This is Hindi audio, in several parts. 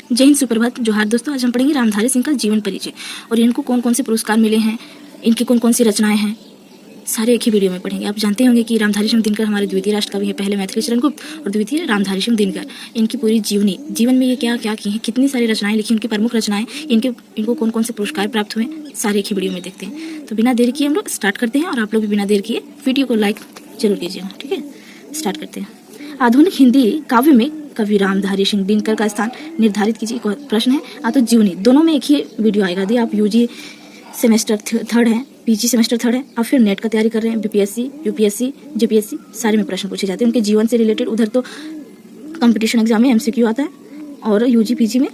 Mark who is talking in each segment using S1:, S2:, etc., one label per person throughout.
S1: जय हिंद, सुप्रभात, जोहार दोस्तों। आज हम पढ़ेंगे रामधारी सिंह का जीवन परिचय और इनको कौन कौन से पुरस्कार मिले हैं, इनकी कौन कौन सी रचनाएं हैं, सारे एक ही वीडियो में पढ़ेंगे। आप जानते होंगे कि रामधारी सिंह दिनकर हमारे द्वितीय राष्ट्रकवि हैं, पहले मैथिली शरण गुप्त और द्वितीय रामधारी सिंह दिनकर। इनकी पूरी जीवन में ये क्या क्या की हैं, कितनी सारी रचनाएं लिखी, उनकी प्रमुख रचनाएं, इनको कौन कौन से पुरस्कार प्राप्त हुए, सारे एक ही वीडियो में देखते हैं। तो बिना देर किए हम लोग स्टार्ट करते हैं और आप लोग भी बिना देर किए वीडियो को लाइक जरूर कीजिएगा, ठीक है। स्टार्ट करते हैं। आधुनिक हिंदी काव्य में कवि रामधारी सिंह दिनकर का स्थान निर्धारित कीजिए। प्रश्न है तो जीवनी, दोनों में एक ही वीडियो आएगा। यदि आप यूजी सेमेस्टर थर्ड है, पीजी सेमेस्टर थर्ड है, आप फिर नेट का तैयारी कर रहे हैं, बीपीएससी, यूपीएससी, जीपीएससी, सारे में प्रश्न पूछे जाते हैं उनके जीवन से रिलेटेड। उधर तो कंपटीशन एग्जाम में एमसीक्यू आता है और यूजी पीजी में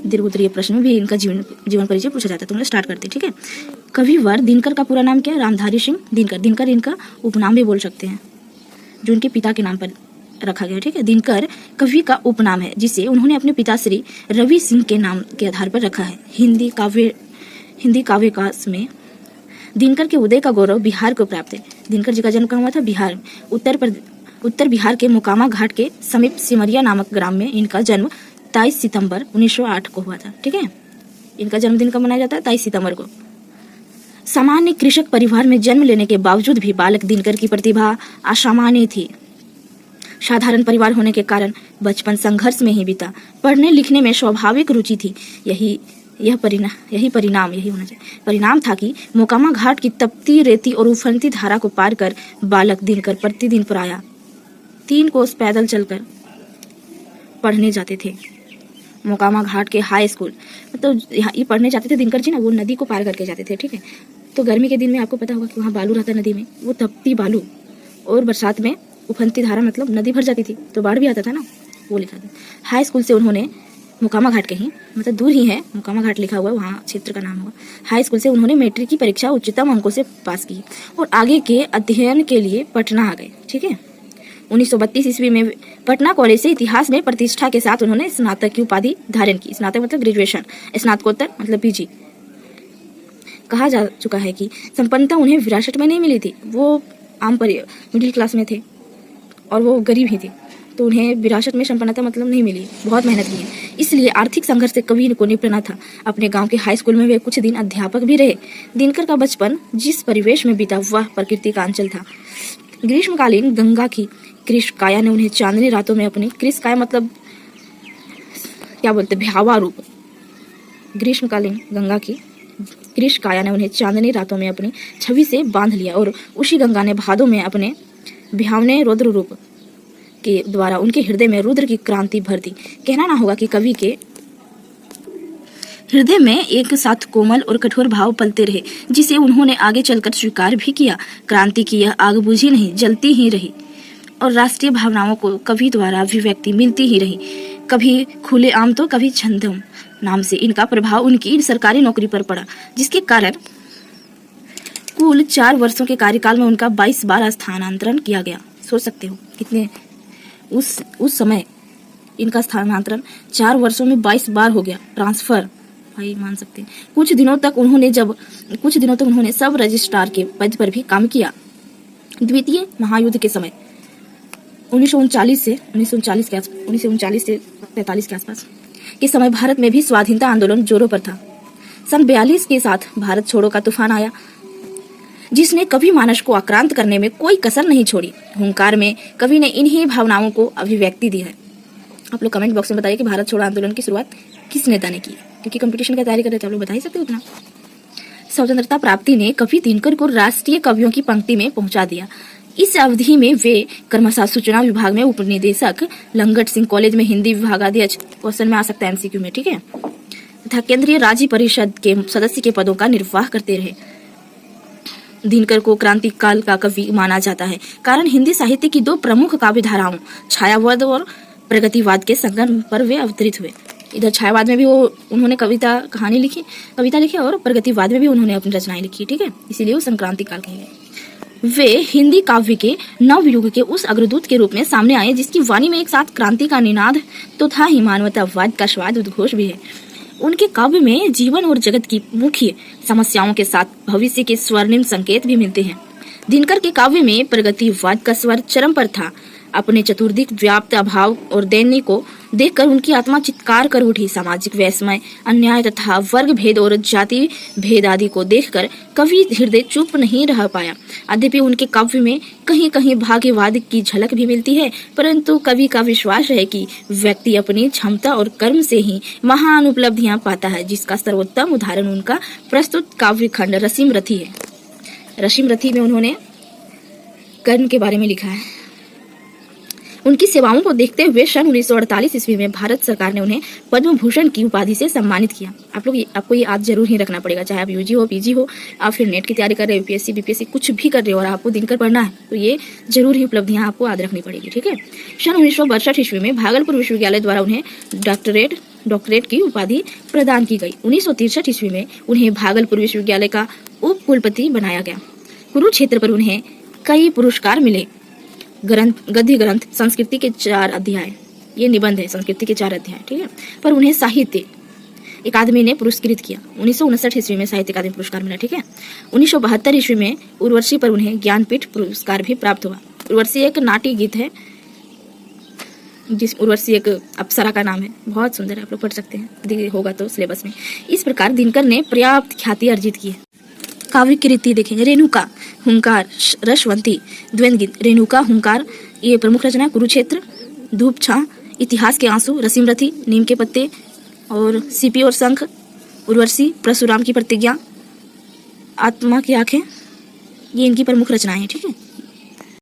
S1: दीर्घ उत्तरीय प्रश्न में भी इनका जीवन परिचय पूछा जाता है। तो हम स्टार्ट करते हैं, ठीक है। कविवर दिनकर का पूरा नाम क्या है? रामधारी सिंह दिनकर। दिनकर इनका उपनाम भी बोल सकते हैं, जो उनके पिता के नाम पर रखा गया, ठीक है। दिनकर कवि का उपनाम है जिसे उन्होंने अपने पिता श्री रवि सिंह के नाम के आधार पर रखा है। हिंदी काव्यकाश में दिनकर के उदय का गौरव बिहार को प्राप्त है। दिनकर जी का जन्म कहाँ हुआ था? बिहार में, उत्तर बिहार के मोकामा घाट के समीप सिमरिया नामक ग्राम में इनका जन्म 23 सितंबर 1908 को हुआ था, ठीक है। इनका जन्मदिन कब मनाया जाता है? 23 सितंबर को। सामान्य कृषक परिवार में जन्म लेने के बावजूद भी बालक दिनकर की प्रतिभा असामान्य थी। साधारण परिवार होने के कारण बचपन संघर्ष में ही बीता। पढ़ने लिखने में स्वाभाविक रुचि थी। परिणाम था कि मोकामा घाट की तपती रेती और उफनती धारा को पार कर बालक दिनकर प्रतिदिन प्रायः 3 कोस पैदल चलकर पढ़ने जाते थे। मोकामा घाट के हाई स्कूल, मतलब ये पढ़ने जाते थे दिनकर जी ना, वो नदी को पार करके जाते थे, ठीक है। तो गर्मी के दिन में आपको पता होगा कि वहाँ बालू रहता है नदी में, वो तपती बालू, और बरसात में उफनती धारा, मतलब नदी भर जाती थी तो बाढ़ भी आता था ना, वो लिखा था। हाई स्कूल से उन्होंने मोकामा घाट के ही, मतलब दूर ही है, मोकामा घाट लिखा हुआ है, वहाँ क्षेत्र का नाम होगा। हाई स्कूल से उन्होंने मैट्रिक की परीक्षा उच्चतम अंकों से पास की और आगे के अध्ययन के लिए पटना आ गए, ठीक है। 1932 ईस्वी में पटना कॉलेज से इतिहास में प्रतिष्ठा के साथ उन्होंने स्नातक की उपाधि धारण की। स्नातक मतलब ग्रेजुएशन, स्नातकोत्तर मतलब पीजी। कहा जा चुका है कि संपन्नता उन्हें विरासत में नहीं मिली थी, वो मिडिल क्लास में थे और वो गरीब ही थे, तो उन्हें विरासत में संपन्नता मतलब नहीं मिली, बहुत मेहनत की है। इसलिए आर्थिक संघर्ष से कवि को निपटना था। अपने गांव के हाई स्कूल में वे कुछ दिन अध्यापक भी रहे। दिनकर का बचपन जिस परिवेश में बीता वह प्रकृति का अंचल था। ग्रीष्मकालीन गंगा की कृष्णकाया ने उन्हें चांदनी रातों में अपने, कृष्णकाया मतलब क्या बोलते, भयावा रूप। ग्रीष्मकालीन गंगा की कृष्णकाया ने उन्हें चांदनी रातों में अपनी छवि से बांध लिया और उसी गंगा ने भादों में अपने भयावने रुद्र रूप के द्वारा उनके हृदय में रुद्र की क्रांति भर दी। कहना ना होगा कि कवि के हृदय में एक साथ कोमल और कठोर भाव पलते रहे, जिसे उन्होंने आगे चलकर स्वीकार भी किया। क्रांति की यह आग बुझी नहीं, जलती ही रही और राष्ट्रीय भावनाओं को कवि द्वारा अभिव्यक्ति मिलती ही रही, कभी खुले आम तो कभी छंदम नाम से। इनका प्रभाव उनकी सरकारी नौकरी पर पड़ा, जिसके कारण कुल 4 वर्षों के कार्यकाल में उनका 22 बार स्थानांतरण किया गया। सोच सकते हो कितने उस समय इनका स्थानांतरण 4 वर्षों में 22 बार हो गया, ट्रांसफर, भाई मान सकते हैं। कुछ दिनों तक उन्होंने सब रजिस्ट्रार के पद पर भी काम किया। द्वितीय महायुद्ध के समय 1939 से 45 के आसपास के समय भारत में भी स्वाधीनता आंदोलन जोरों पर था। सन 42 के साथ भारत छोड़ो का तूफान आया, जिसने कवि मानस को आक्रांत करने में कोई कसर नहीं छोड़ी। हुंकार में कवि ने इन्हीं भावनाओं को अभिव्यक्ति दी है। आप लोग कमेंट बॉक्स में बताइए कि भारत छोड़ो आंदोलन की शुरुआत किस नेता ने की, क्योंकि कंपटीशन की तैयारी कर रहे थे, आप लोग बता ही सकते हो उतना। स्वतंत्रता प्राप्ति ने कवि दिनकर को राष्ट्रीय कवियों की पंक्ति में पहुंचा दिया। इस अवधि में वे क्रमशः सूचना विभाग में उपनिदेशक, लंगट सिंह कॉलेज में हिंदी विभागाध्यक्ष, क्वेश्चन में आ सकता है एमसीक्यू में, ठीक है, तथा केंद्रीय राज्य परिषद के सदस्य के पदों का निर्वाह करते रहे। दिनकर को क्रांति काल का कवि माना जाता है, कारण हिंदी साहित्य की 2 प्रमुख काव्य धाराओं, छायावाद और प्रगतिवाद के संगम पर वे अवतरित हुए। इधर छायावाद में भी उन्होंने कविता लिखी और प्रगतिवाद में भी उन्होंने अपनी रचनाएं लिखी, ठीक है, इसीलिए वो संक्रांति काल कहे गए। वे हिंदी काव्य के नव युग के उस अग्रदूत के रूप में सामने आए, जिसकी वाणी में एक साथ क्रांति का निनाद तो था ही, मानवतावाद का स्वाद उद्घोष भी है। उनके काव्य में जीवन और जगत की मुख्य समस्याओं के साथ भविष्य के स्वर्णिम संकेत भी मिलते हैं। दिनकर के काव्य में प्रगतिवाद का स्वर चरम पर था। अपने चतुर्दिक व्याप्त अभाव और दैन्य को देखकर उनकी आत्मा चित्कार कर उठी। सामाजिक वैषम्य, अन्याय तथा वर्ग भेद और जाति भेद आदि को देखकर कवि हृदय चुप नहीं रह पाया। यद्यपि उनके काव्य में कहीं कहीं भाग्यवाद की झलक भी मिलती है, परंतु कवि का विश्वास है कि व्यक्ति अपनी क्षमता और कर्म से ही महान उपलब्धियां पाता है, जिसका सर्वोत्तम उदाहरण उनका प्रस्तुत काव्य खंड रसीम रथी है। रसीम रथी में उन्होंने कर्ण के बारे में लिखा है। उनकी सेवाओं को देखते हुए सन 1948 ईस्वी में भारत सरकार ने उन्हें पद्म भूषण की उपाधि से सम्मानित किया। आपको ये याद जरूर ही रखना पड़ेगा, चाहे आप यूजी हो, पीजी हो, आप फिर नेट की तैयारी कर रहे हो, यूपीएससी बीपीएससी कुछ भी कर रहे हो और आपको दिनकर पढ़ना है, तो ये जरूर ही उपलब्धियां आपको याद रखनी पड़ेगी। ठीक है। सन 1962 ईस्वी में भागलपुर विश्वविद्यालय द्वारा उन्हें डॉक्टरेट की उपाधि प्रदान की गई। 1963 ईस्वी में उन्हें भागलपुर विश्वविद्यालय का उप कुलपति बनाया गया। कुरुक्षेत्र पर उन्हें कई पुरस्कार मिले। गद्य ग्रंथ संस्कृति के 4 अध्याय, ये निबंध है संस्कृति के 4 अध्याय, ठीक है, पर उन्हें साहित्य अकादमी ने पुरस्कृत किया। 1959 ईस्वी में साहित्य अकादमी पुरस्कार मिला। ठीक है। 1972 ईस्वी में उर्वशी पर उन्हें ज्ञानपीठ पुरस्कार भी प्राप्त हुआ। उर्वशी एक नाट्य गीत है, जिस उर्वशी एक अप्सरा का नाम है, बहुत सुंदर, आप लोग पढ़ सकते हैं, होगा तो सिलेबस में। इस प्रकार दिनकर ने पर्याप्त ख्याति अर्जित की है। काव्य कृति देखेंगे। रेणुका, हुंकार, रसवंती, द्वंद्वगीत। रेणुका, हुंकार ये प्रमुख रचना। कुरुक्षेत्र, धूप छां, इतिहास के आंसू, रसीम रथी, नीम के पत्ते और सीपी और शंख, उर्वशी, परशुराम की प्रतिज्ञा, आत्मा की आंखें, ये इनकी प्रमुख रचनाएं हैं। ठीक है।